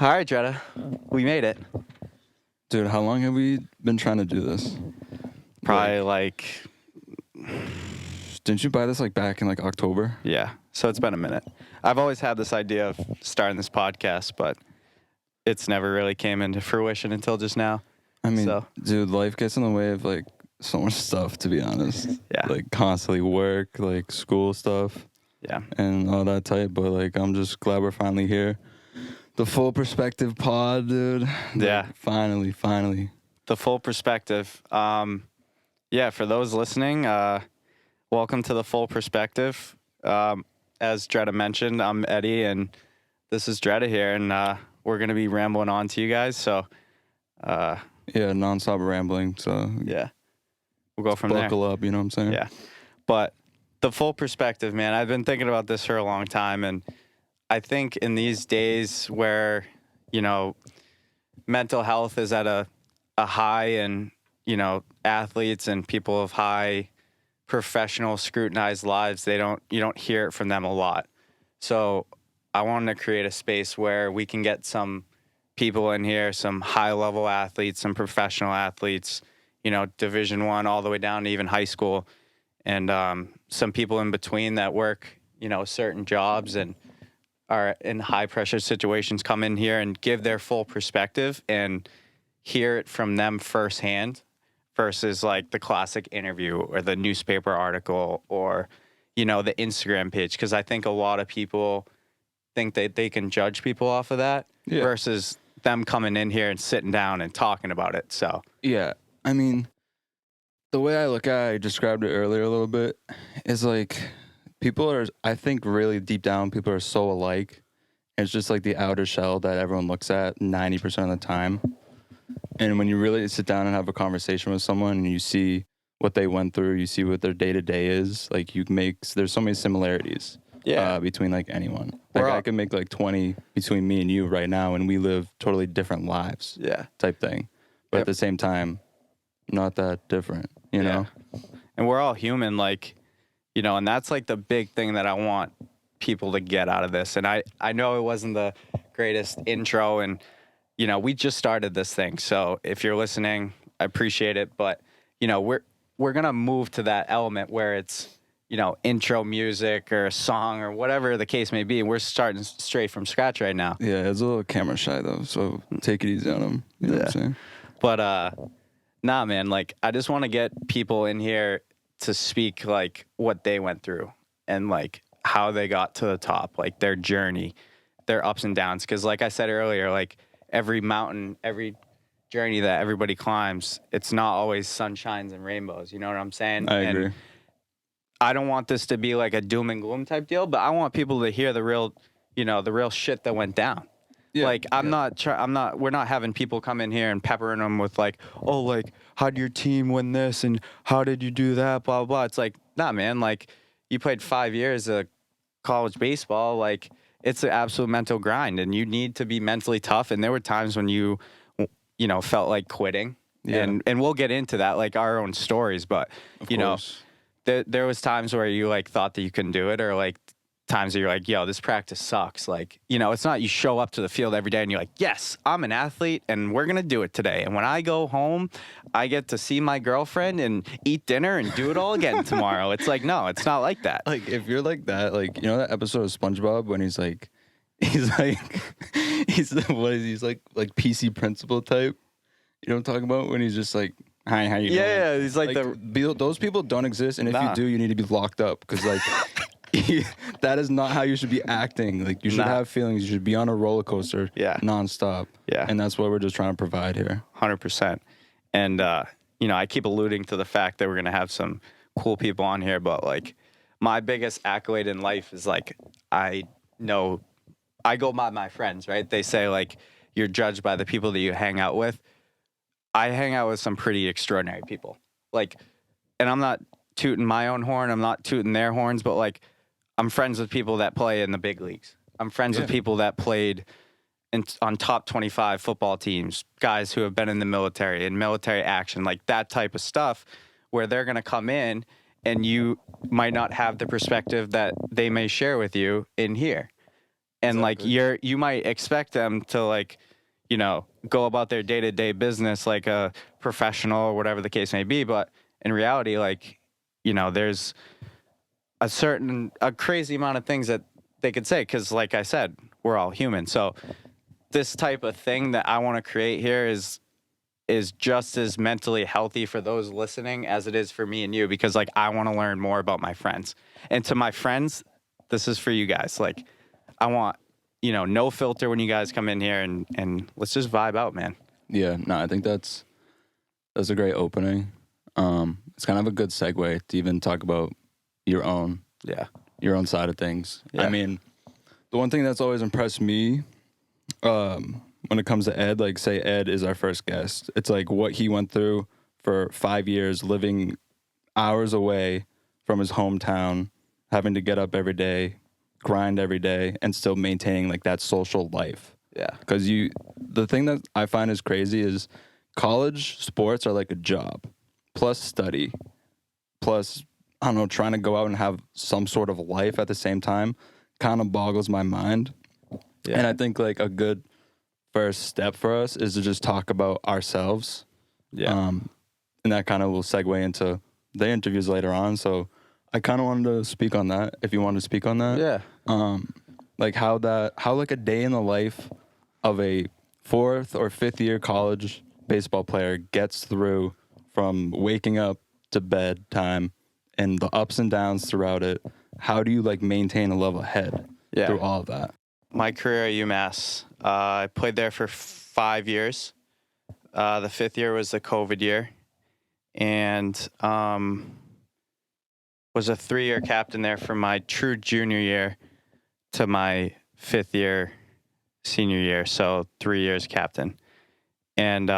All right, Jetta. We made it. Dude, how long have we been trying to do this? Probably like, Didn't you buy this like back in like October? yeah. So it's been a minute. I've always had this idea of starting this podcast, but it's never really came into fruition until just now. I mean, So. dude, life gets in the way of like so much stuff, to be honest. Yeah. Like constantly work, like school stuff, Yeah. and all that type. But like, I'm just glad we're finally here. The Full Perspective pod, dude. Like, Yeah. Finally. The full perspective. Yeah, for those listening, welcome to the full perspective. As Dretta mentioned, I'm Eddie, and this is Dretta here, and we're going to be rambling on to you guys. So, Yeah, nonstop rambling. So yeah, we'll go from there. buckle up, you know what I'm saying? Yeah. But the full perspective, man, I've been thinking about this for a long time. And I think in these days where, mental health is at a high and, athletes and people of high professional scrutinized lives, you don't hear it from them a lot. So I wanted to create a space where we can get some people in here, some high level athletes, some professional athletes, Division I all the way down to even high school, and some people in between that work, certain jobs and are in high pressure situations come in here and give their full perspective and hear it from them firsthand versus like the classic interview or the newspaper article or, the Instagram page. Because I think a lot of people think that they can judge people off of that versus them coming in here and sitting down and talking about it. So, yeah, I mean, the way I look at it, I described it earlier a little bit, is like people are, I think really deep down, people are so alike. It's just like the outer shell that everyone looks at 90% of the time. And when you really sit down and have a conversation with someone and you see what they went through, you see what their day-to-day is, like there's so many similarities between like anyone. Like I can make like 20 between me and you right now and we live totally different lives type thing. But at the same time, not that different, you know? And we're all human, like, and that's like the big thing that I want people to get out of this. And I know it wasn't the greatest intro and, we just started this thing. So if you're listening, I appreciate it. But, we're going to move to that element where it's, intro music or a song or whatever the case may be. And we're starting straight from scratch right now. Yeah, it's a little camera shy though. So take it easy on him. You know what I'm saying? But, nah, man, like I just want to get people in here to speak like what they went through and like how they got to the top, like their journey, their ups and downs. Because like I said earlier, like every mountain, every journey that everybody climbs, it's not always sunshines and rainbows. You know what I'm saying? I agree. I don't want this to be like a doom and gloom type deal, but I want people to hear the real, the real shit that went down. Yeah, like we're not having people come in here and peppering them with like, oh, like how did your team win this and how did you do that, blah, blah, blah. It's like, nah, man, like you played 5 years of college baseball. Like it's an absolute mental grind and you need to be mentally tough. And there were times when you felt like quitting and we'll get into that, like our own stories. But, there was times where you like thought that you couldn't do it or like times that you're like, yo, this practice sucks. Like, it's not you show up to the field every day and you're like, yes, I'm an athlete and we're going to do it today. And when I go home, I get to see my girlfriend and eat dinner and do it all again tomorrow. It's like, no, it's not like that. Like, if you're like that, like, that episode of SpongeBob when he's like like PC principal type. You know what I'm talking about? When he's just like, hi, how you doing? Yeah, he's like those people don't exist. And if you do, you need to be locked up because like, that is not how you should be acting. Like you should have feelings. You should be on a roller coaster nonstop. Yeah. And that's what we're just trying to provide here. 100%. And, I keep alluding to the fact that we're going to have some cool people on here, but like my biggest accolade in life is like, I go by my friends, right? They say like, you're judged by the people that you hang out with. I hang out with some pretty extraordinary people. Like, and I'm not tooting my own horn. I'm not tooting their horns, but like, I'm friends with people that play in the big leagues. I'm friends with people that played on top 25 football teams, guys who have been in the military and military action, like that type of stuff where they're going to come in and you might not have the perspective that they may share with you in here. And like Exactly. you might expect them to like, you know, go about their day-to-day business like a professional or whatever the case may be, but in reality, like, you know, there's a crazy amount of things that they could say because like I said, we're all human. So this type of thing that I want to create here is just as mentally healthy for those listening as it is for me and you, because like I want to learn more about my friends. And to my friends, this is for you guys. Like I want, you know, no filter when you guys come in here and let's just vibe out, man. Yeah, no, I think that's a great opening. It's kind of a good segue to even talk about your own Yeah. side of things. Yeah. I mean, the one thing that's always impressed me, when it comes to Ed, like say Ed is our first guest. It's like what he went through for 5 years, living hours away from his hometown, having to get up every day, grind every day, and still maintaining like that social life. Yeah. Because the thing that I find is crazy is college sports are like a job, plus study, plus, I don't know, trying to go out and have some sort of life at the same time kind of boggles my mind. Yeah. And I think like a good first step for us is to just talk about ourselves. Yeah. And that kind of will segue into the interviews later on. So I kind of wanted to speak on that, if you want to speak on that. Yeah. Like how like a day in the life of a 4th or 5th year college baseball player gets through from waking up to bedtime and the ups and downs throughout it. How do you like maintain a level head through all of that? My career at UMass, I played there for 5 years. The 5th year was the COVID year, and was a 3-year captain there from my true junior year to my 5th year senior year. So 3 years captain. And,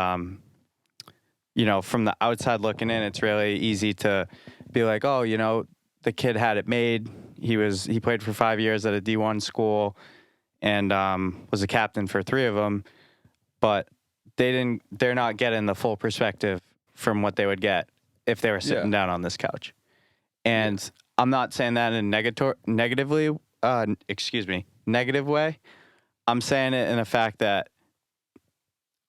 you know, from the outside looking in, it's really easy to be like, oh, you know, the kid had it made. He played for 5 years at a D1 school and was a captain for 3 of them, but they're not getting the full perspective from what they would get if they were sitting down on this couch. And I'm not saying that in negative way. I'm saying it in the fact that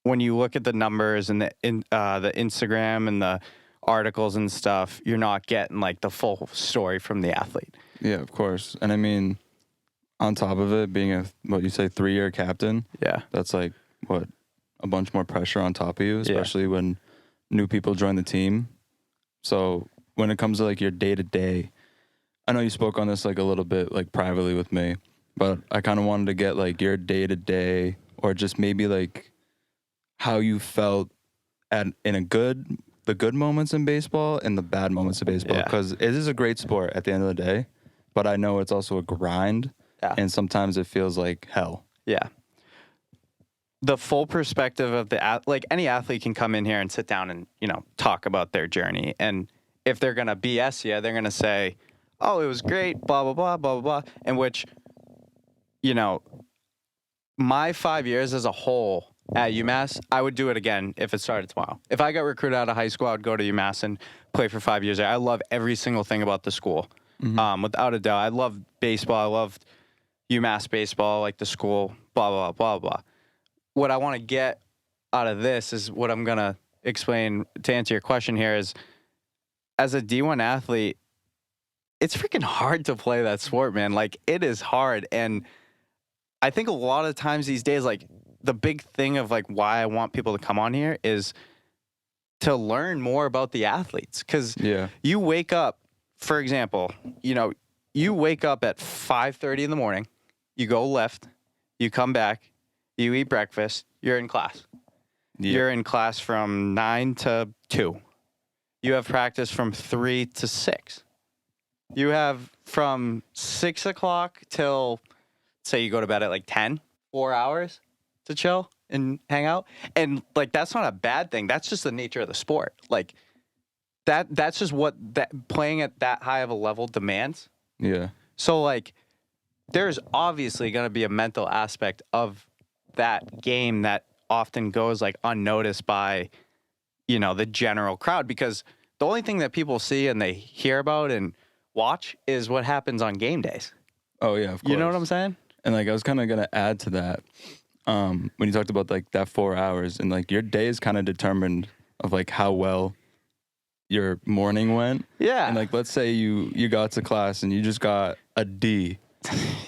when you look at the numbers and the Instagram and the articles and stuff, you're not getting like the full story from the athlete. Yeah, of course. And I mean, on top of it being what you say 3-year captain, that's like a bunch more pressure on top of you, especially when new people join the team. So when it comes to like your day to day, I know you spoke on this like a little bit like privately with me, but I kind of wanted to get like your day to day, or just maybe like how you felt in the good moments in baseball and the bad moments of baseball, because it is a great sport at the end of the day, but I know it's also a grind. And sometimes it feels like hell. Yeah. The full perspective of like any athlete can come in here and sit down and, you know, talk about their journey. And if they're going to BS you, they're going to say, oh, it was great, blah, blah, blah, blah, blah, blah. In which, you know, my 5 years as a whole at UMass, I would do it again if it started tomorrow. If I got recruited out of high school, I would go to UMass and play for 5 years there. I love every single thing about the school. Without a doubt. I love baseball. I loved UMass baseball, like the school, blah, blah, blah, blah. What I want to get out of this is what I'm going to explain to answer your question here is, as a D1 athlete, it's freaking hard to play that sport, man. Like, it is hard. And I think a lot of times these days, like, the big thing of, like, why I want people to come on here is to learn more about the athletes. Because you wake up, for example, you know, you wake up at 5:30 in the morning, you go lift, you come back, you eat breakfast, you're in class. You're in class from 9 to 2. You have practice from 3 to 6. You have from 6 o'clock till, say you go to bed at like 10, 4 hours to chill and hang out. And like, that's not a bad thing. That's just the nature of the sport. Like that's just what that playing at that high of a level demands. Yeah. So like, there's obviously going to be a mental aspect of that game that often goes like unnoticed by, you know, the general crowd, because the only thing that people see and they hear about and watch is what happens on game days. Oh yeah, of course. You know what I'm saying? And like I was kind of gonna add to that when you talked about like that 4 hours and like your day is kind of determined of like how well your morning went. Yeah. And like let's say you got to class and you just got a D.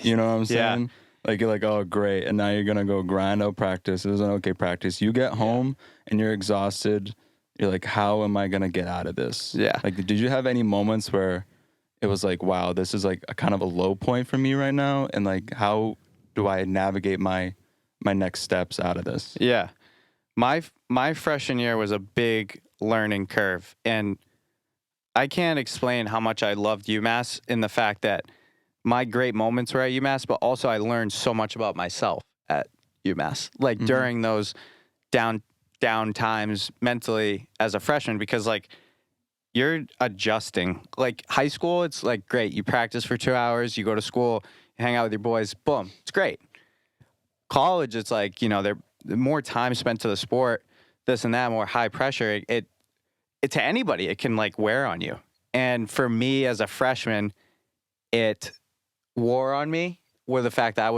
You know what I'm Yeah. saying? Like you're like, oh great, and now you're gonna go grind out practice. It was an okay practice. You get home and you're exhausted. You're like, how am I gonna get out of this? Yeah. Like, did you have any moments where it was like, wow, this is like a kind of a low point for me right now, and like, how do I navigate my next steps out of this? Yeah. My freshman year was a big learning curve, and I can't explain how much I loved UMass in the fact that my great moments were at UMass, but also I learned so much about myself at UMass, like during those down times mentally as a freshman, because like you're adjusting. Like high school, it's like great. You practice for 2 hours, you go to school, you hang out with your boys, boom, it's great. College, it's like, you know, there more time spent to the sport, this and that, more high pressure. It to anybody, it can like wear on you. And for me as a freshman, it wore on me with the fact that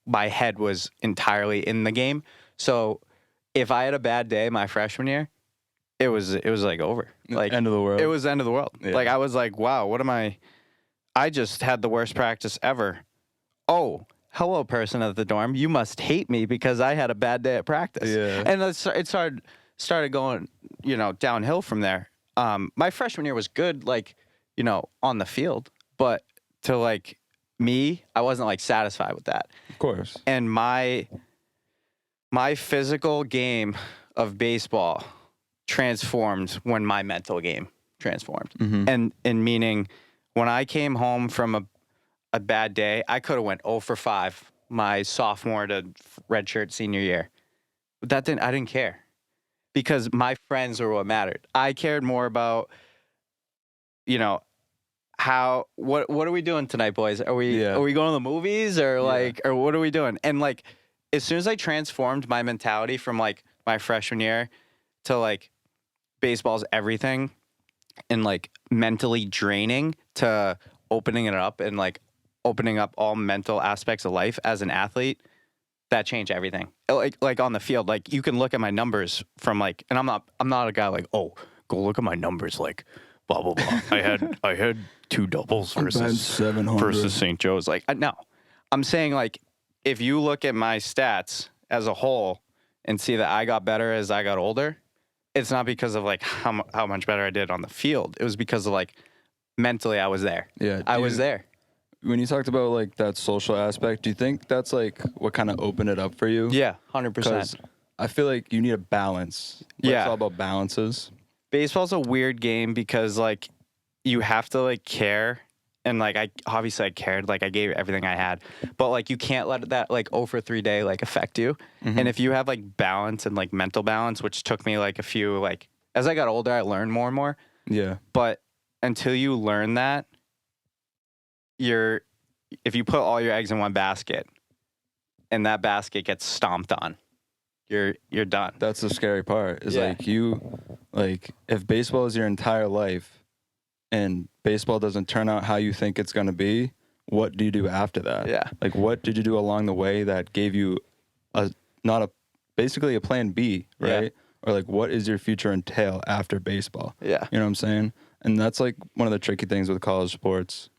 my head was entirely in the game. So if I had a bad day my freshman year, it was like over. Like End of the world. It was the end of the world. Yeah. Like I was like, wow, what am I just had the worst practice ever. Oh, hello, person at the dorm. You must hate me because I had a bad day at practice. Yeah. And it started going, you know, downhill from there. My freshman year was good, like, you know, on the field, but to like me, I wasn't like satisfied with that. Of course. And my physical game of baseball transformed when my mental game transformed. And meaning when I came home from a bad day, I could have went 0 for 5 my sophomore to redshirt senior year. But I didn't care because my friends were what mattered. I cared more about, you know, what are we doing tonight, boys? Are we going to the movies or like, or what are we doing? And like, as soon as I transformed my mentality from like my freshman year to like baseball's everything and like mentally draining to opening it up and like opening up all mental aspects of life as an athlete, that changed everything. Like on the field, like you can look at my numbers from like, and I'm not a guy like, oh, go look at my numbers, like blah blah blah. I had 2 doubles versus St. Joe's. Like no, I'm saying like if you look at my stats as a whole and see that I got better as I got older, it's not because of like how much better I did on the field. It was because of like mentally I was there. Yeah, I was there. When you talked about like that social aspect, do you think that's like what kind of opened it up for you? Yeah, 100%. I feel like you need a balance. Like, Yeah. It's all about balances. Baseball's a weird game because like you have to like care, and like I cared, like I gave everything I had, but like you can't let that like 0 for 3 day like affect you. And if you have like balance and like mental balance, which took me like a few, like as I got older I learned more and more, Yeah. but until you learn that, if you put all your eggs in one basket and that basket gets stomped on, you're done. That's the scary part. Is like if baseball is your entire life and baseball doesn't turn out how you think it's going to be, what do you do after that? Yeah. Like what did you do along the way that gave you basically a plan B, right? Yeah. Or like what is your future entail after baseball? Yeah. You know what I'm saying? And that's like one of the tricky things with college sports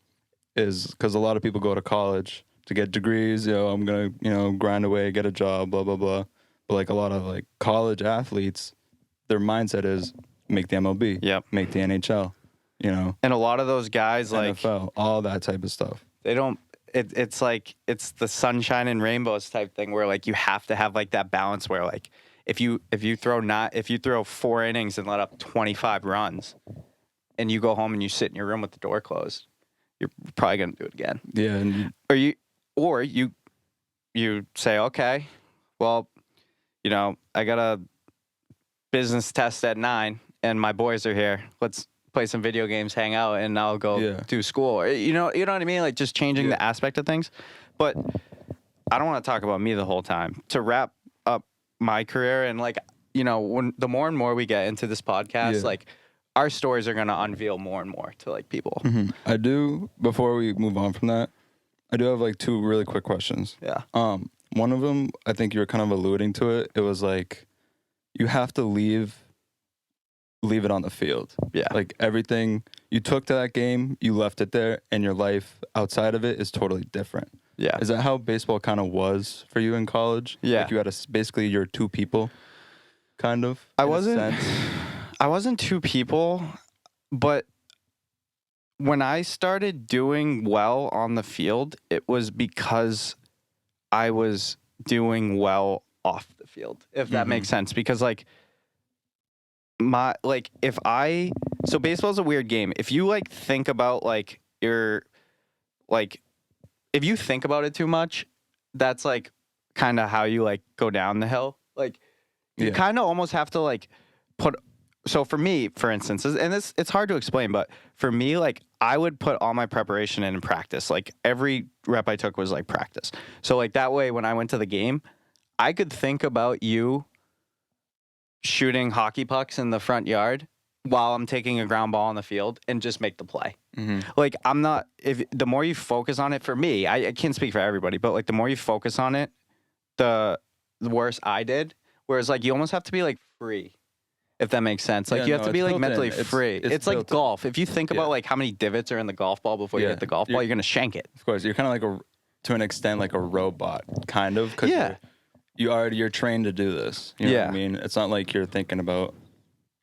is because a lot of people go to college to get degrees. You know, I'm going to, grind away, get a job, blah, blah, blah. But like a lot of like college athletes, their mindset is make the MLB, make the NHL, And a lot of those guys like NFL, all that type of stuff. They don't, it's like, it's the sunshine and rainbows type thing where like you have to have like that balance where like if you throw 4 innings and let up 25 runs and you go home and you sit in your room with the door closed, you're probably going to do it again. Yeah. And or you say, okay, well, I got a business test at 9 and my boys are here. Let's play some video games, hang out, and I'll go do school. Or, you know what I mean? Like just changing the aspect of things. But I don't want to talk about me the whole time. To wrap up my career and like, when the more and more we get into this podcast, like our stories are going to unveil more and more to like people. I do, before we move on from that, I do have like 2 really quick questions. Yeah. One of them, I think you were kind of alluding to it. It was like you have to leave it on the field. Yeah. Like everything you took to that game, you left it there, and your life outside of it is totally different. Yeah. Is that how baseball kind of was for you in college? Yeah. Like you had basically your 2 people, kind of. I wasn't 2 people, but when I started doing well on the field, it was because I was doing well off the field, if that makes sense. Because like so baseball's a weird game. If you like think about like if you think about it too much, that's like kind of how you like go down the hill. Like you kind of almost have to like so for me, for instance, and it's hard to explain, but for me, like I would put all my preparation in practice. Like every rep I took was like practice. So like that way, when I went to the game, I could think about you shooting hockey pucks in the front yard while I'm taking a ground ball on the field and just make the play. Like the more you focus on it, for me, I can't speak for everybody, but like the more you focus on it, the worse I did. Whereas like you almost have to be like free. If that makes sense. Like you have to be like mentally free. It's like golf. If you think about like how many divots are in the golf ball before you hit the golf ball, you're going to shank it. Of course. You're kind of like to an extent, like a robot, kind of. Because you're trained to do this. You know what I mean? It's not like you're thinking about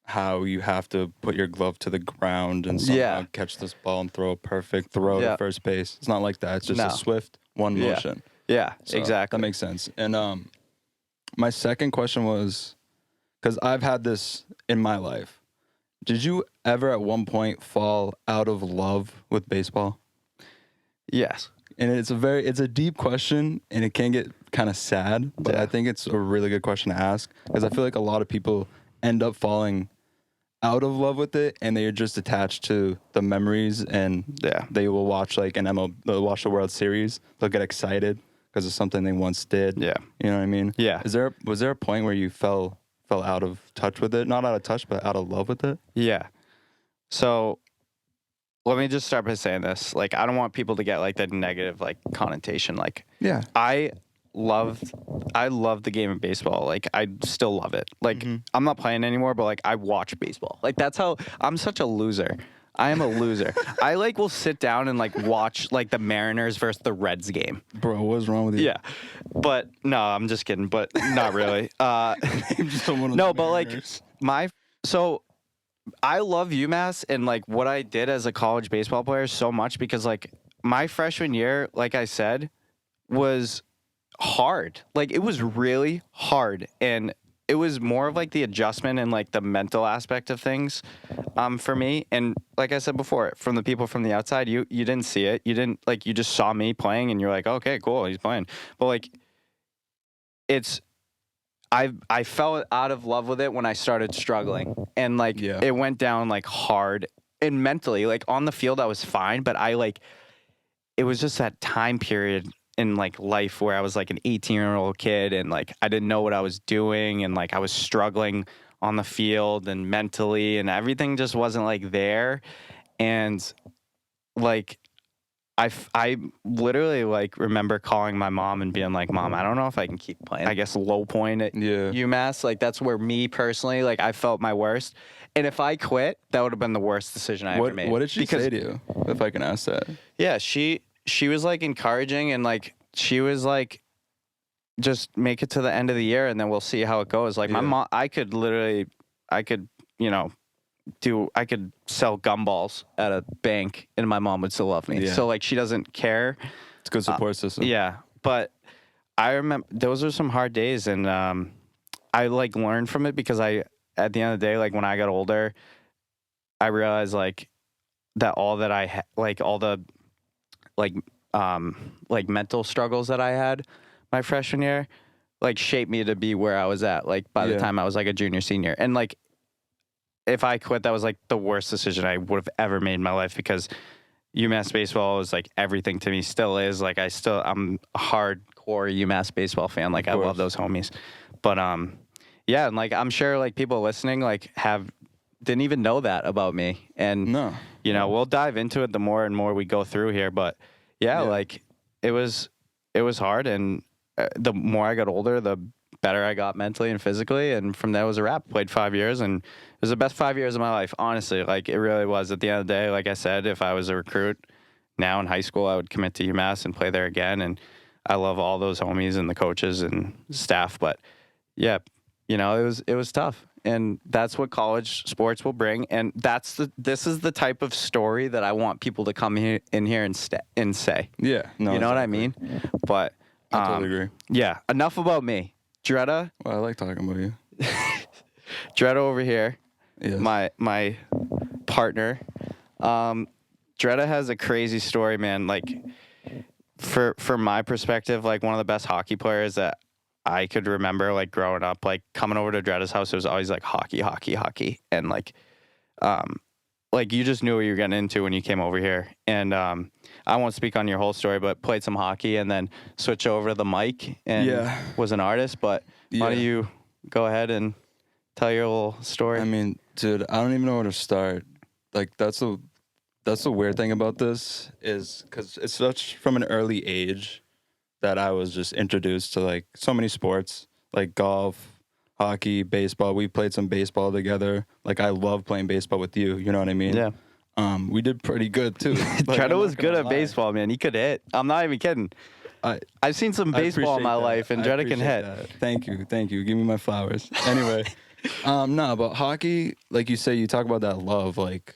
how you have to put your glove to the ground and somehow catch this ball and throw a perfect throw to first base. It's not like that. It's just a swift one motion. Yeah, so exactly. That makes sense. And my second question was, because I've had this in my life. Did you ever at one point fall out of love with baseball? Yes. And it's a deep question, and it can get kind of sad, but I think it's a really good question to ask, because I feel like a lot of people end up falling out of love with it, and they're just attached to the memories, and they will watch like they'll watch the World Series, they'll get excited because of something they once did. Yeah. You know what I mean? Yeah. Was there a point where you fell out of touch with it? Not out of touch, but out of love with it? Yeah. So let me just start by saying this. Like, I don't want people to get like the negative like connotation. Like, I love the game of baseball. Like, I still love it. Like, I'm not playing anymore, but like I watch baseball. Like, that's how I'm such a loser. I am a loser. I like will sit down and like watch like the Mariners versus the Reds game. Bro, what's wrong with you? Yeah. But no, I'm just kidding, but not really. No, but like so I love UMass and like what I did as a college baseball player so much, because like my freshman year, like I said, was hard. Like it was really hard, and it was more of like the adjustment and like the mental aspect of things for me. And like I said before, from the people from the outside, you didn't see it. You didn't like, you just saw me playing and you're like, okay, cool, he's playing. But like I fell out of love with it when I started struggling, and like it went down like hard, and mentally, like on the field I was fine, but it was just that time period in like life where I was like an 18-year-old kid, and like I didn't know what I was doing, and like I was struggling on the field and mentally, and everything just wasn't like there. And like I literally like remember calling my mom and being like, Mom, I don't know if I can keep playing. I guess low point at UMass, like that's where me personally, like I felt my worst. And if I quit, that would have been the worst decision I ever made. What did she say to you, if I can ask that? Yeah, she was like encouraging, and like she was like, just make it to the end of the year and then we'll see how it goes. Like my mom, I could sell gumballs at a bank and my mom would still love me. So like she doesn't care. It's a good support system. Yeah. But I remember those are some hard days, and I like learned from it, because at the end of the day, like when I got older, I realized like that all that I like all the like mental struggles that I had my freshman year like shaped me to be where I was at like by the time I was like a junior, senior. And like if I quit, that was like the worst decision I would have ever made in my life, because UMass baseball is like everything to me, still is. Like I'm a hardcore UMass baseball fan. Like I love those homies. But yeah, and like I'm sure like people listening like didn't even know that about me. And you know, we'll dive into it the more and more we go through here. But yeah. Like it was hard, and the more I got older, the better I got mentally and physically, and from there it was a wrap. Played 5 years, and it was the best 5 years of my life, honestly. Like, it really was. At the end of the day, like I said, if I was a recruit now in high school, I would commit to UMass and play there again, and I love all those homies and the coaches and staff, but yeah, it was tough. And that's what college sports will bring, and this is the type of story that I want people to come in here and say. Yeah, no, you know what I exactly. mean? But I totally agree. yeah, enough about me. Dretta, Well, I like talking about you. Dretta over here, Yes. my partner. Dretta has a crazy story, man. Like, for my perspective, like, one of the best hockey players that I could remember, like, growing up, like, coming over to Dretta's house, it was always like hockey, and like you just knew what you were getting into when you came over here. And I won't speak on your whole story, but played some hockey and then switched over to the mic and was an artist. But why don't you go ahead and tell your little story? I mean, dude, I don't even know where to start. Like, that's the weird thing about this, is because it's such from an early age that I was just introduced to, like, so many sports, like golf, hockey, baseball. We played some baseball together. Like, I love playing baseball with you. You know what I mean? Yeah. We did pretty good too. Dretta was good at baseball, man. He could hit. I'm not even kidding. I've seen some baseball in my life, and Dretta can hit. That. Thank you. Give me my flowers. Anyway, no, but hockey, like you say, you talk about that love. Like,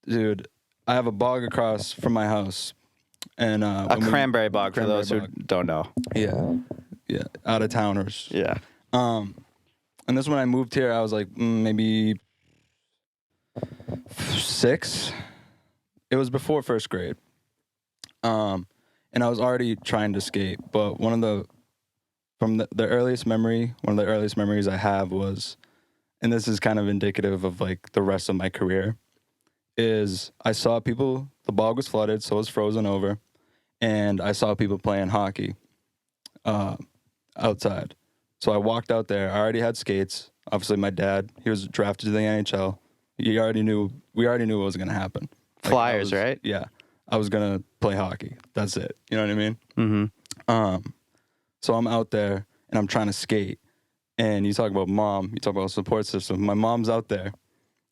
dude, I have a bog across from my house, and a cranberry bog for those who don't know. Yeah, out of towners. Yeah. And this when I moved here, I was like maybe 6. It was before first grade. And I was already trying to skate, but one of the earliest memories I have was, and this is kind of indicative of like the rest of my career, is I saw people, the bog was flooded, so it was frozen over, and I saw people playing hockey outside. So I walked out there. I already had skates. Obviously, my dad, he was drafted to the NHL. We already knew what was going to happen. Like, Flyers, right? Yeah. I was going to play hockey. That's it. You know what I mean? Mm-hmm. So I'm out there, and I'm trying to skate. And you talk about mom. You talk about support system. My mom's out there,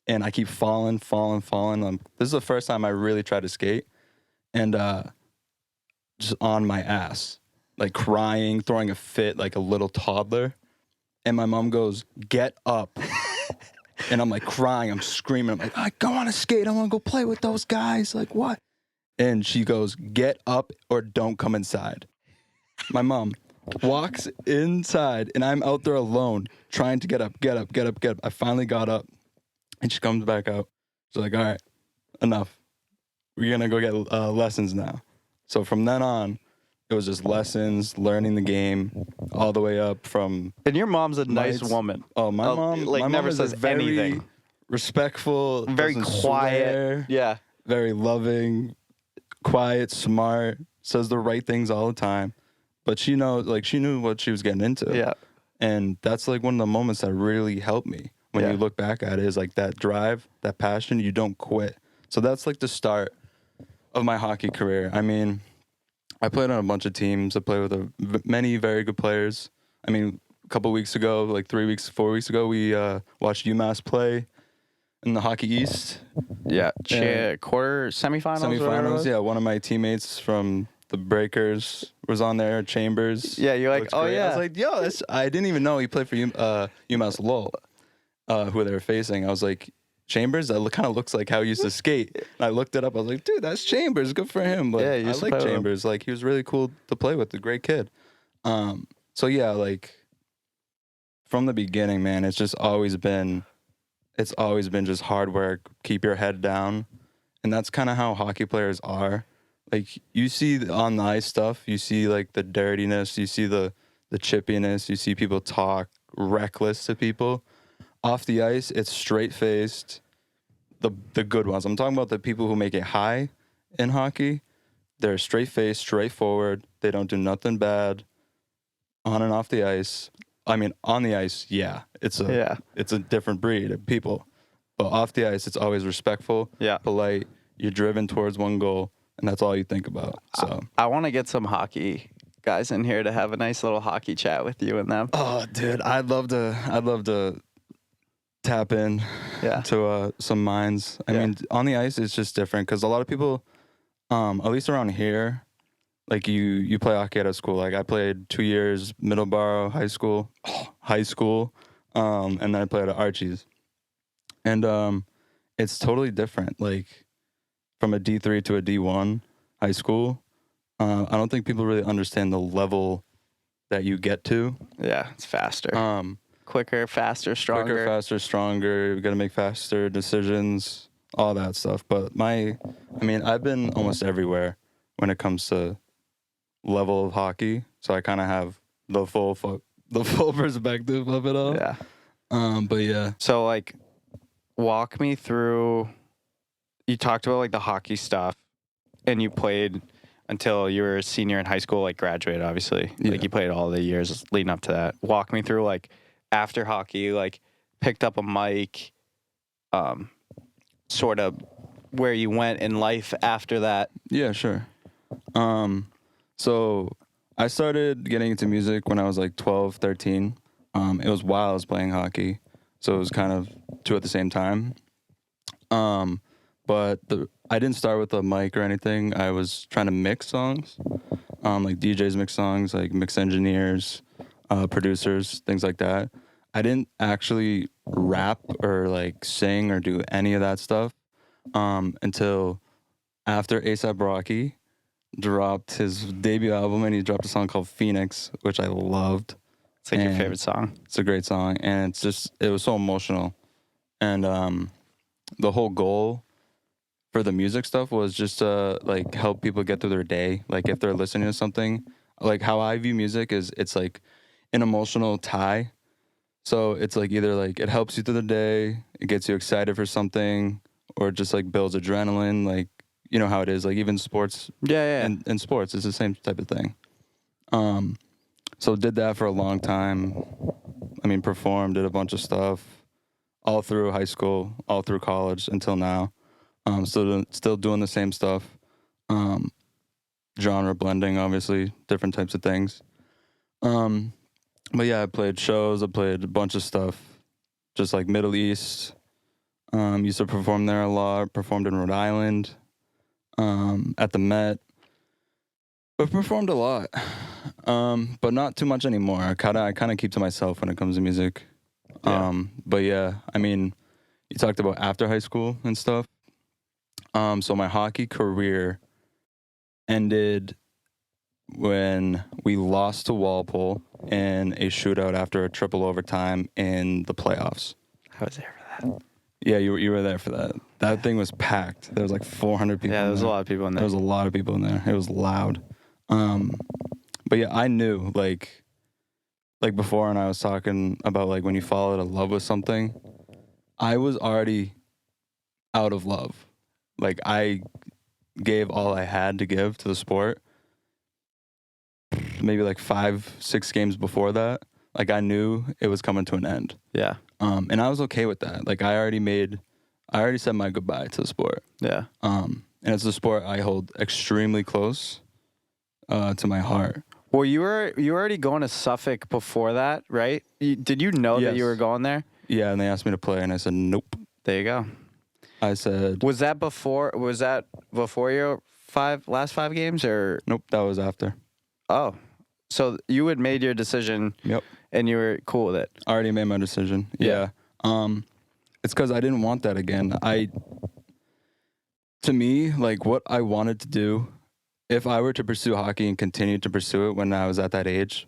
and I keep falling. This is the first time I really tried to skate, and just on my ass. Like, crying, throwing a fit like a little toddler. And my mom goes, "Get up." And I'm like crying, I'm screaming. I'm like, "I go on a skate. I want to go play with those guys." Like, what? And she goes, "Get up or don't come inside." My mom walks inside, and I'm out there alone trying to get up. I finally got up, and she comes back out. She's like, "All right, enough. We're going to go get lessons now." So from then on, it was just lessons, learning the game, all the way up from. And your mom's a nice woman. Oh, my mom, like, my never mom says is very anything. Respectful, Very doesn't quiet. swear, Yeah. very loving, quiet, smart, says the right things all the time. But she knew what she was getting into. Yeah. And that's like one of the moments that really helped me when you look back at it, is like that drive, that passion, you don't quit. So that's like the start of my hockey career. I mean, I played on a bunch of teams. I played with many very good players. I mean, a couple weeks ago, like 4 weeks ago, we watched UMass play in the Hockey East. Yeah. Quarter semifinals. Semifinals, yeah. One of my teammates from the Breakers was on there, Chambers. Yeah, you're like, oh, yeah. I was like, yo, I didn't even know he played for UMass Lowell, who they were facing. I was like, Chambers, that kind of looks like how he used to skate. And I looked it up. I was like, dude, that's Chambers. Good for him. Like, Yeah, I like Chambers. Like, he was really cool to play with. A great kid. So yeah, like, from the beginning, man, it's always been just hard work. Keep your head down, and that's kind of how hockey players are. Like, you see on the ice stuff, you see like the dirtiness, you see the chippiness, you see people talk reckless to people. Off the ice, it's straight-faced, the good ones. I'm talking about the people who make it high in hockey. They're straight-faced, straightforward. They don't do nothing bad on and off the ice. I mean, on the ice, yeah, it's a different breed of people. But off the ice, it's always respectful, polite. You're driven towards one goal. and that's all you think about. So I want to get some hockey guys in here to have a nice little hockey chat with you and them. oh, dude, I'd love to tap in to some minds. I mean, on the ice, it's just different because a lot of people, at least around here, like you play hockey at a school. Like I played 2 years Middleborough high school, and then I played at Archie's, and it's totally different. Like from a D3 to a D1 high school, I don't think people really understand the level that you get to. Yeah, it's faster. Quicker, faster, stronger. Quicker, faster, stronger. You got to make faster decisions, all that stuff. But I've been almost everywhere when it comes to level of hockey, so I kind of have the full perspective of it all. Yeah. But yeah. So like, walk me through. You talked about like the hockey stuff, and you played until you were a senior in high school, like graduated, obviously. Yeah. Like you played all the years leading up to that. Walk me through like after hockey, like picked up a mic, sort of where you went in life after that. Yeah, sure. So I started getting into music when I was like 12, 13. It was while I was playing hockey, so it was kind of two at the same time. But I didn't start with a mic or anything. I was trying to mix songs, like DJs mix songs, like mix engineers, producers, things like that. I didn't actually rap or like sing or do any of that stuff until after A$AP Rocky dropped his debut album, and he dropped a song called Phoenix, which I loved. It's like your favorite song. It's a great song, and it was so emotional. And the whole goal for the music stuff was just to like help people get through their day. Like if they're listening to something, like how I view music is it's like an emotional tie. So it's like either like it helps you through the day, it gets you excited for something, or it just like builds adrenaline. Like you know how it is. Like even sports. Yeah. And sports, it's the same type of thing. So did that for a long time. I mean, performed, did a bunch of stuff all through high school, all through college until now. Still doing the same stuff. Genre blending, obviously, different types of things. But yeah, I played shows. I played a bunch of stuff, just like Middle East. Used to perform there a lot. Performed in Rhode Island, at the Met. I've performed a lot, but not too much anymore. I kind of keep to myself when it comes to music. Yeah. But yeah, I mean, you talked about after high school and stuff. So my hockey career ended when we lost to Walpole in a shootout after a triple overtime in the playoffs. I was there for that. Yeah, you were there for that. That thing was packed. There was like 400 people. Yeah, there was in a there. lot of people in there. There was a lot of people in there. It was loud. But yeah, I knew like before, and I was talking about like when you fall out of love with something, I was already out of love. Like I gave all I had to give to the sport. Maybe like 5-6 games before that, like I knew it was coming to an end. Yeah. And I was okay with that. Like I already said my goodbye to the sport. Yeah. And it's a sport I hold extremely close to my heart. Well, you were already going to Suffolk before that, right? Did you know that you were going there? Yeah, and they asked me to play, and I said nope. There you go. I said, Was that before your last 5 games, or nope, that was after. oh, so you had made your decision? Yep. And you were cool with it. I already made my decision. Yeah. It's because I didn't want that again. To me, like what I wanted to do, if I were to pursue hockey and continue to pursue it when I was at that age,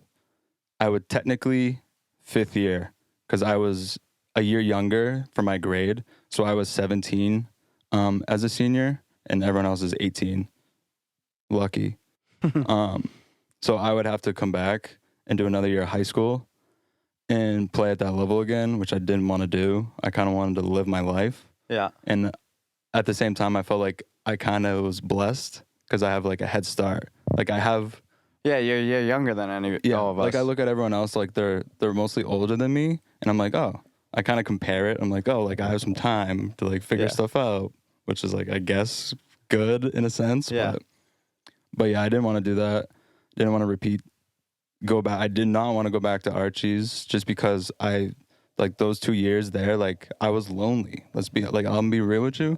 I would technically 5th year, because I was a year younger for my grade. So I was 17 as a senior, and everyone else is 18. Lucky. So I would have to come back and do another year of high school and play at that level again, which I didn't want to do. I kind of wanted to live my life. Yeah. And at the same time, I felt like I kind of was blessed because I have like a head start. Like I have. Yeah, you're younger than all of us. Like I look at everyone else, like they're mostly older than me, and I'm like, oh, I kind of compare it. I'm like, oh, like I have some time to like figure stuff out, which is like, I guess, good in a sense. Yeah. But yeah, I didn't want to do that. Didn't want to go back. I did not want to go back to Archie's just because like those 2 years there, like I was lonely. I'll be real with you.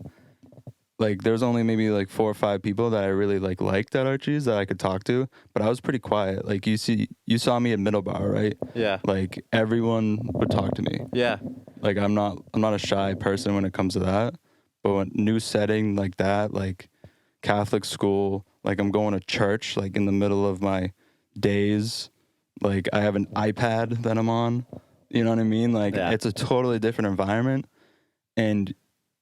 Like there's only maybe like 4 or 5 people that I really liked at Archie's that I could talk to, but I was pretty quiet. Like you saw me at Middleborough, right? Yeah. Like everyone would talk to me. Yeah. Like I'm not a shy person when it comes to that. But when new setting like that, like Catholic school, like I'm going to church like in the middle of my days. Like I have an iPad that I'm on. You know what I mean? Like it's a totally different environment. And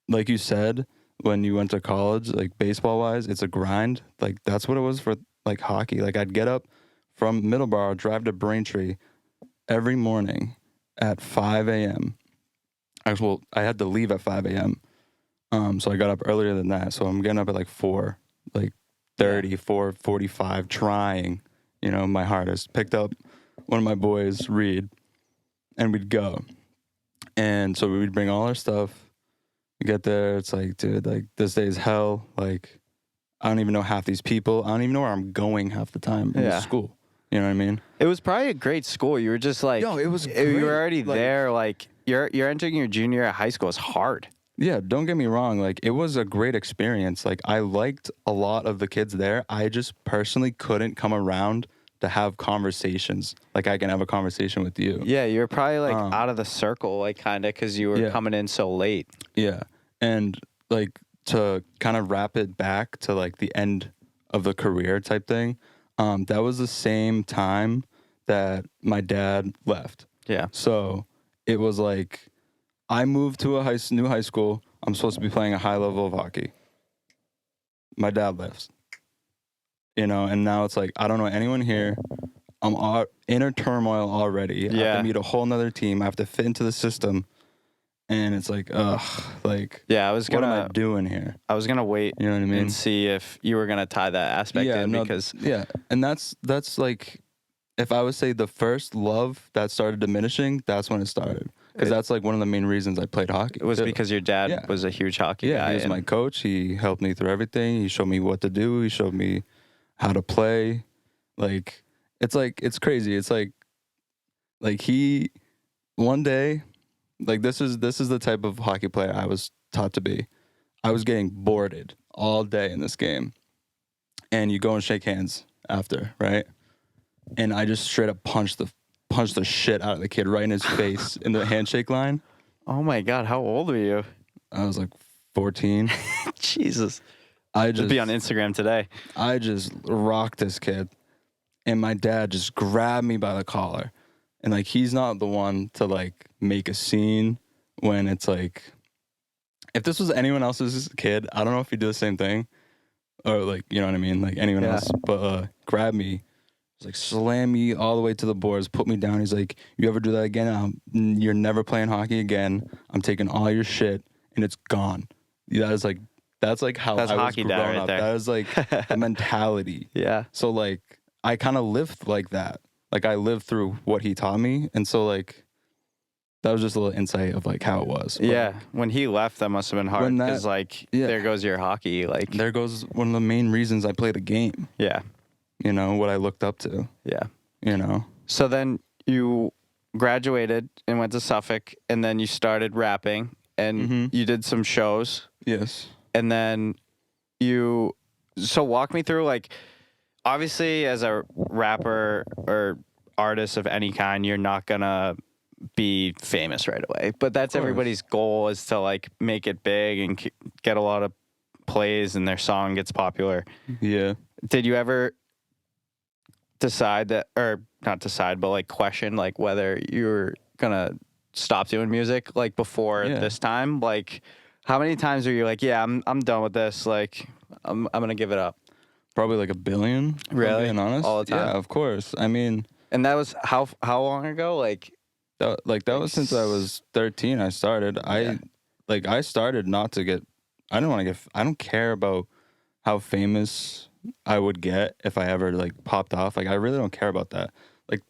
like you said, when you went to college, like baseball wise, it's a grind. Like that's what it was for like hockey. Like I'd get up from Middleborough, drive to Braintree every morning at 5 a.m. Well, I had to leave at 5 a.m. So I got up earlier than that. So I'm getting up at like 4, like 30, 4:45, trying, my hardest. Picked up one of my boys, Reed, and we'd go. And so we'd bring all our stuff. We get there. It's like, dude, like this day is hell. Like, I don't even know half these people. I don't even know where I'm going half the time in school. You know what I mean? It was probably a great school. You were just like, yo, it was you great. were already there. Like you're entering your junior year at high school. It's hard. Yeah, don't get me wrong. Like it was a great experience. Like I liked a lot of the kids there. I just personally couldn't come around to have conversations. Like I can have a conversation with you. Yeah, you were probably like out of the circle, like kind of, because you were coming in so late. Yeah, and like to kind of wrap it back to like the end of the career type thing. That was the same time that my dad left. Yeah. So it was like I moved to a new high school. I'm supposed to be playing a high level of hockey. My dad left. And now it's like, I don't know anyone here. I'm inner turmoil already. I have to meet a whole nother team. I have to fit into the system. And it's like, ugh, like, what am I doing here? I was going to wait you know what I mean? And see if you were going to tie that aspect in because. Yeah. And that's like, if I would say the first love that started diminishing, that's when it started. Because that's like one of the main reasons I played hockey. It was because your dad was a huge hockey guy. He was my coach. He helped me through everything. He showed me what to do. He showed me how to play. Like, it's crazy. It's like he, one day, like this is the type of hockey player I was taught to be. I was getting boarded all day in this game. And you go and shake hands after, right? And I just straight up punched the shit out of the kid right in his face in the handshake line. Oh my God, how old were you? I was like 14. Jesus. It'd be on Instagram today. I just rocked this kid. And my dad just grabbed me by the collar. And like he's not the one to like make a scene when it's like, if this was anyone else's kid, I don't know if he'd do the same thing. Or like, you know what I mean? Like anyone else. But grab me. He's like, slam me all the way to the boards, put me down. He's like, you ever do that again? You're never playing hockey again. I'm taking all your shit, and it's gone. That's like how I was growing up. There. That was like the mentality. Yeah. So like, I kind of lived like that. Like I lived through what he taught me, and so like, that was just a little insight of like how it was. But yeah. When he left, that must have been hard because like, there goes your hockey. Like there goes one of the main reasons I played the game. Yeah. What I looked up to. Yeah. So then you graduated and went to Suffolk, and then you started rapping, and you did some shows. Yes. And then so walk me through, like, obviously as a rapper or artist of any kind, you're not going to be famous right away. But that's everybody's goal, is to, like, make it big and get a lot of plays and their song gets popular. Yeah. Did you ever decide that, or not decide, but like question like whether you're gonna stop doing music like before this time? Like, how many times are you like, yeah, I'm done with this, like I'm gonna give it up? Probably like a billion. Really? Being honest, all the time. Yeah, of course. I mean, and that was how long ago? Like that was since I was 13. I started. I started not to get. I don't care about how famous I would get if I ever like popped off. Like I really don't care about that. Like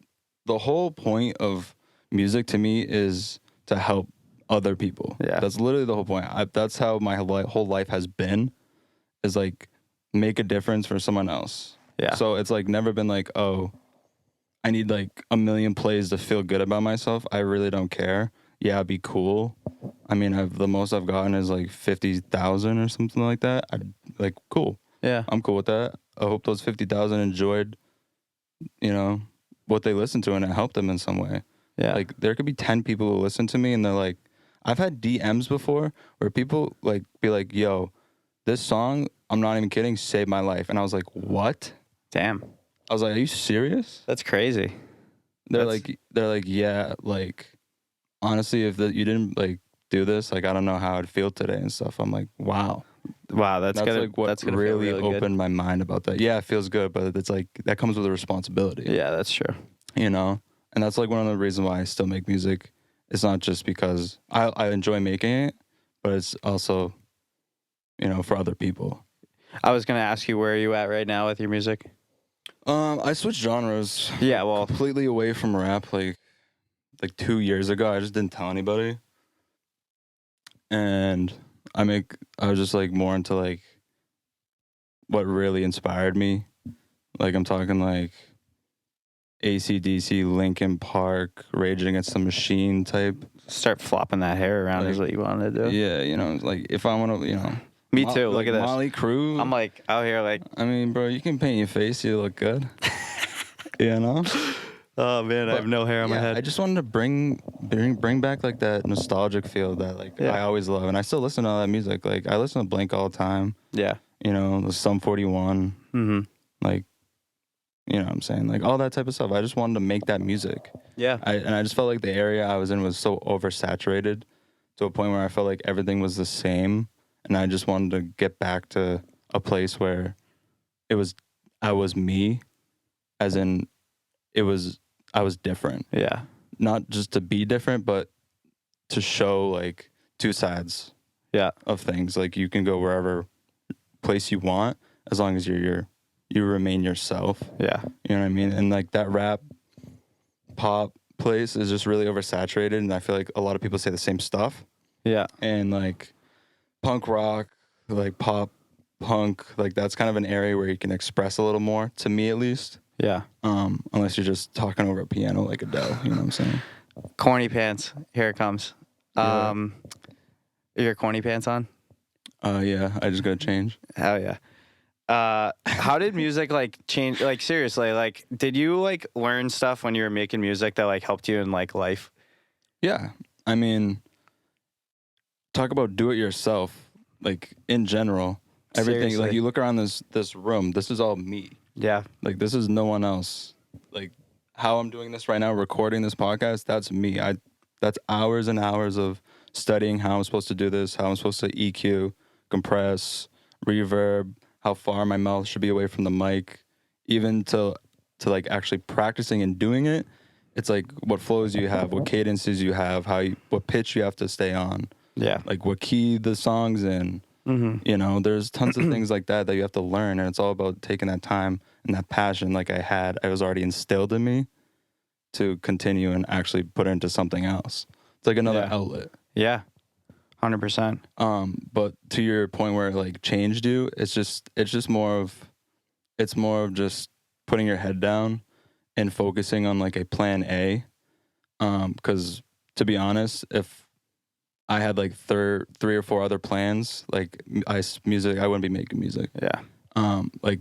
the whole point of music to me is to help other people. Yeah, that's literally the whole point. That's how my whole life has been. is like make a difference for someone else. Yeah. So it's like never been like, oh, I need like 1 million plays to feel good about myself. I really don't care. Yeah, it'd be cool. I mean, the most I've gotten is like 50,000 or something like that. I'd like, cool. Yeah. I'm cool with that. I hope those 50,000 enjoyed, you know, what they listened to and it helped them in some way. Yeah. Like there could be 10 people who listen to me and they're like, I've had DMs before where people like be like, yo, this song, I'm not even kidding, saved my life. And I was like, what? Damn. I was like, are you serious? That's crazy. They're like, yeah, like honestly, if you didn't like do this, like I don't know how I'd feel today and stuff. I'm like, wow. Wow, that's gonna, like what that's gonna really, feel really opened good. my mind about that. Yeah, it feels good, but it's like that comes with a responsibility. Yeah, that's true. You know? And that's like one of the reasons why I still make music. It's not just because I enjoy making it, but it's also, you know, for other people. I was gonna ask you, where are you at right now with your music? I switched genres. Yeah, well, Completely away from rap like 2 years ago. I just didn't tell anybody. And I was just like more into like what really inspired me. Like I'm talking like AC/DC, Linkin Park, Rage Against the Machine type. start flopping that hair around is what you want to do. Yeah, you know, like if I want to, you know. Me too. Look at this. Molly Crew. I'm like out here like. I mean, bro, you can paint your face. You look good. You know. Oh man, I have no hair on my head. I just wanted to bring back like that nostalgic feel that like I always love, and I still listen to all that music. Like I listen to Blink all the time. Yeah. You know, the Sum 41. Mm-hmm. Like, you know what I'm saying? Like all that type of stuff. I just wanted to make that music. Yeah. And I just felt like the area I was in was so oversaturated to a point where I felt like everything was the same. And I just wanted to get back to a place where I was me, as in I was different. Yeah. Not just to be different, but to show like two sides of things. Like you can go wherever place you want as long as you remain yourself. Yeah. You know what I mean? And like that rap pop place is just really oversaturated, and I feel like a lot of people say the same stuff. Yeah. And like punk rock, like pop punk, like that's kind of an area where you can express a little more, to me at least. Yeah. Unless you're just talking over a piano like Adele, you know what I'm saying? Corny pants. Here it comes. Yeah. Your corny pants on? Yeah, I just got to change. Hell yeah. How did music like change? Like seriously, like did you like learn stuff when you were making music that like helped you in like life? Yeah, I mean, talk about do it yourself. Like in general, everything. Seriously. Like you look around this room. This is all me. Yeah. Like this is no one else. Like how I'm doing this right now, recording this podcast. That's me. That's hours and hours of studying how I'm supposed to do this. How I'm supposed to EQ, compress, reverb. How far my mouth should be away from the mic, even to like actually practicing and doing it. It's like what flows you have, what cadences you have, what pitch you have to stay on. Yeah. Like what key the song's in. Mm-hmm. You know, there's tons of things like that you have to learn, and it's all about taking that time and that passion like I was already instilled in me to continue and actually put it into something else. It's like another outlet. Yeah. 100%. But to your point where it like changed you, it's more of just putting your head down and focusing on like a plan A. Because to be honest, if I had like 3 or 4 other plans, like music, I wouldn't be making music. Yeah. Like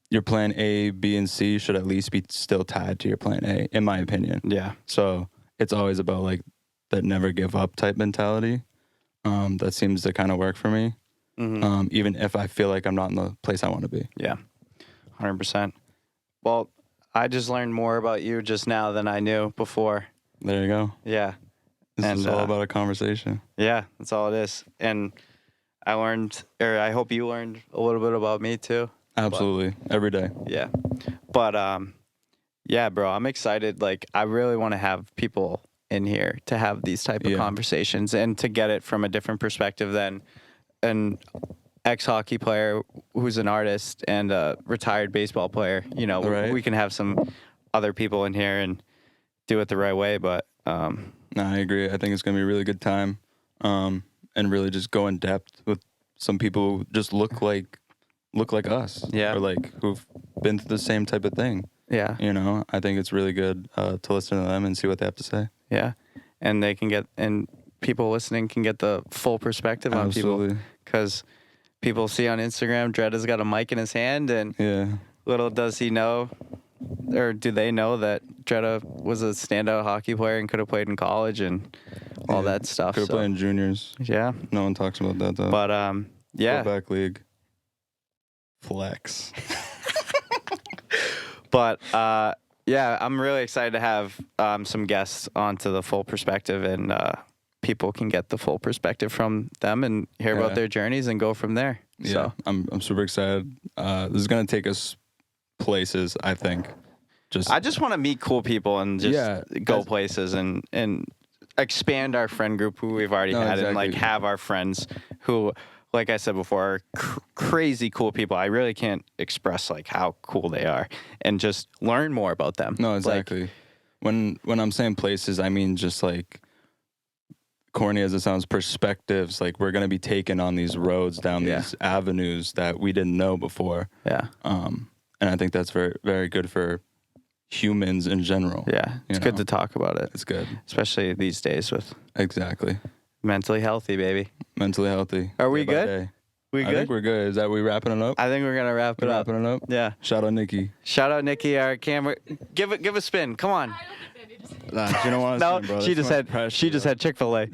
your plan A, B, and C should at least be still tied to your plan A, in my opinion. Yeah. So it's always about like that never give up type mentality. That seems to kind of work for me. Mm-hmm. Even if I feel like I'm not in the place I want to be. Yeah. 100%. Well, I just learned more about you just now than I knew before. There you go. Yeah. This is all about a conversation. Yeah, that's all it is. And I hope you learned a little bit about me too. Absolutely. Every day. Yeah. But yeah, bro, I'm excited. Like I really want to have people in here to have these type of conversations and to get it from a different perspective than an ex-hockey player who's an artist and a retired baseball player. You know, we can have some other people in here and do it the right way. But no, I agree. I think it's gonna be a really good time, and really just go in depth with some people who just look like look like us. Yeah. Or like who've been through the same type of thing. Yeah. You know, I think it's really good to listen to them and see what they have to say. Yeah. And they can get, and people listening can get the full perspective on Absolutely. people. Because people see on Instagram, Dreda's got a mic in his hand, and little does he know, or do they know, that Dreda was a standout hockey player and could have played in college and all that stuff. Could have played in juniors. Yeah. No one talks about that, though. But, yeah. Throwback league. Flex. But, yeah, I'm really excited to have some guests onto the full perspective, and people can get the full perspective from them and hear about their journeys and go from there. Yeah, So I'm super excited. This is gonna take us places, I think. I just want to meet cool people and just go places and expand our friend group who we've already had, and like have our friends who, like I said before, are crazy cool people. I really can't express like how cool they are, and just learn more about them. No, exactly. Like, when I'm saying places, I mean just like, corny as it sounds, perspectives. Like, we're gonna be taken on these roads, down these avenues that we didn't know before. Yeah. And I think that's very, very good for humans in general. Yeah. It's good to talk about it. It's good. Especially these days with mentally healthy, baby. Mentally healthy. Are we good? We good? I think we're good. Is that we wrapping it up? I think we're gonna wrap it up. Wrapping it up? Yeah. Shout out Nikki. Shout out Nikki, our camera. Give a spin. Come on. Nah, you don't want to No, spin, bro. she just had Chick-fil-A.